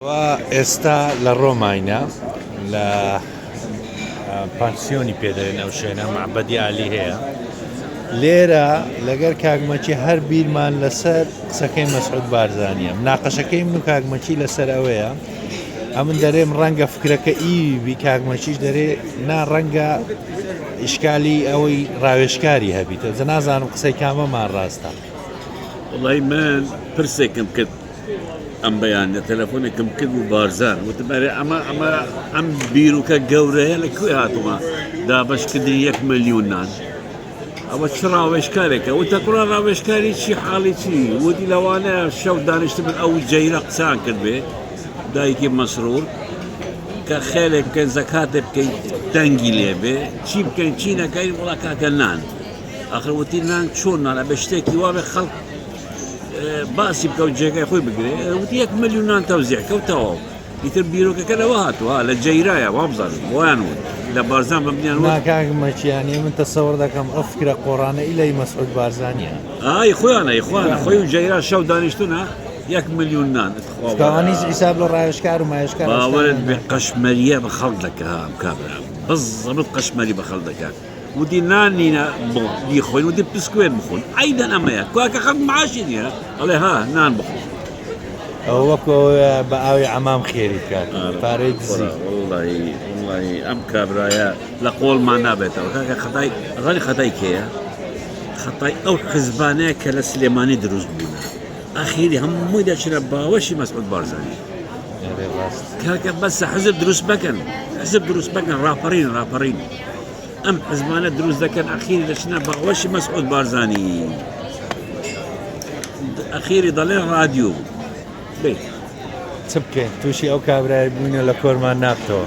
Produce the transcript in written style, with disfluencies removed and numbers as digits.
ئێستا لە ڕۆماینە لە پانسیۆنی پێدەێن ئەو شوێنە معبەدی عالی هەیە لێرە لەگەر کاگمەچی هەر بیرمان لەسەر قسەکەی مەسعود بارزانیە مناقەشەکەی من و کاگمەچی لەسەر ئەوەیە ئەمن دەرێم ڕەنگە فکرەکە ئیوی کاگمەچیش دەرێ نا ڕەنگە ئیشکالی ئەوەی ڕاوێژکاری هەبیتە جە نازانم قسەی کامەمان ڕاستە وڵی من پرسێکم کرد ئەم بەیانە تەلەفۆنێکم کرد و بارزان وتمەرێ ئەم بیرروکە گەورەیە لەکوێ هاتووە دابەشکردنی 1 ملیۆن نان ئەوە چ ڕاوێژکارێکە وتە کوڕا ڕاوێژکاری چی حاڵی چی وتی لەوانەیە شەو دانیشت من ئەو جەیرە قسان کرد بێ دایکی مەسرور کە خێلێک بکەین زەکاتێ بکەین دەنگی لێبێ چی بکەین چی نەکەین وڵا کاکە نان ئاخر وتی نان چۆن نانە بە شتێکی وابێ خەڵک باسی بکە و جێگای خۆی بگرێ وتی 1 ملیۆن نان تەوزیع کەوتەوە ئیتر بیرۆکەکە لەوە هاتووە لە جەیرایە وا بزانم وایان وت لە بارزان بەبنیان ناکاگمەچیانی من تەسەوەر دەکەم ئەو فکرە قۆڕانە ئیلەی مەسعود بارزانیە ئای خۆیانە خۆی و جەیرا شەو دانیشتونە 1 ملیۆن نان کاوانیش حیساب لە ڕاوێژکار و مایشکار باوەرت بێ قەشمەریە بە خەڵک دەکە کابرا بەزەبت قەشمەری بە خەڵک دەکات وتی نانینە بۆ بیخۆین وتی پسکوێن بخۆن ئەیدەن ئەمەیە کواکە خەڵک معاشی نییە ئەڵێ ها نان بخۆن ئەو وەکو بە ئاوی عەمام خێری بکات پارەی دزی وڵی ئەم کابرایە لە قۆڵمان نابێتەوە کاکە خەتای ڕەنی خەتای کێیە خەتای ئەو حزبانەیە کە لە سلێمانی دروست بوونە ئاخیری هەمووی دەچنە باوەشی مەسعود بارزانی کاکە بەسە حزب دروست بکەن ڕاپەڕین ئەم حزبانە دروست دەکەن ئەخیری دەچنە باوەشی مەسعود بارزانی ئەخیری دەڵێن رادیۆ بێ چ بکەین تووشی ئەو کابرای بووینە لە کۆرمان نابتەوە